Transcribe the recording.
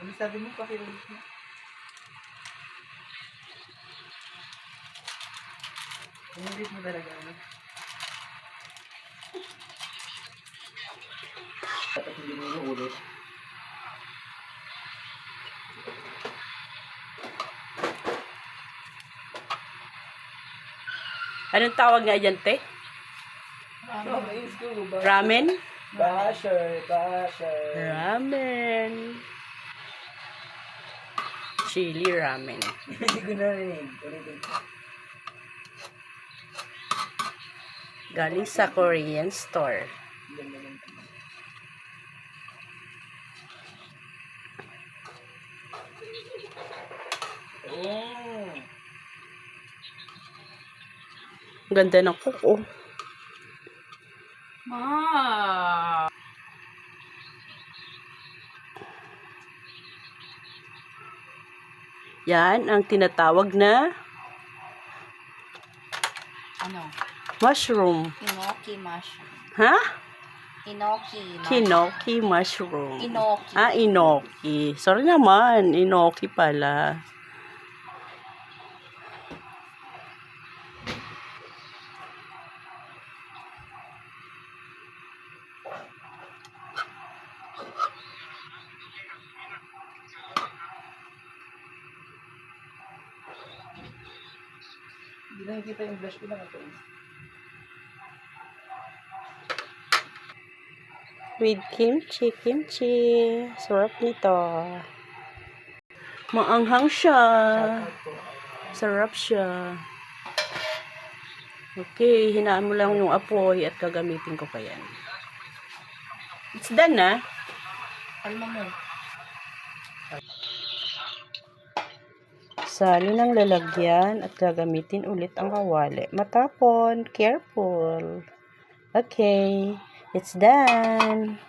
Ano sabi mo? Pakiulit mo. Ulit mo talaga, ano? Dapat hindi mo inuulit. Anong tawag nga dyan, te? Ramen? Basher. Ramen. Chili ramen. Hindi ko narinig. Ulitin ko. Galing sa Korean store. Oh. Ganda ng kuko. Ah. Yan ang tinatawag na Ano? mushroom. Inoki mushroom. Ha? Inoki mushroom. Kinoki mushroom. Inoki. Inoki. Sorry naman. Inoki pala. Hindi nakikita yung blush ko lang ito. With kimchi. Sarap nito. Maanghang siya. Sarap siya. Okay, hinaan mo lang yung apoy at gagamitin ko pa yan. It's done na. Kalma mo. Sali ng lalagyan at gagamitin ulit ang kawali. Matapon. Careful. Okay. It's done.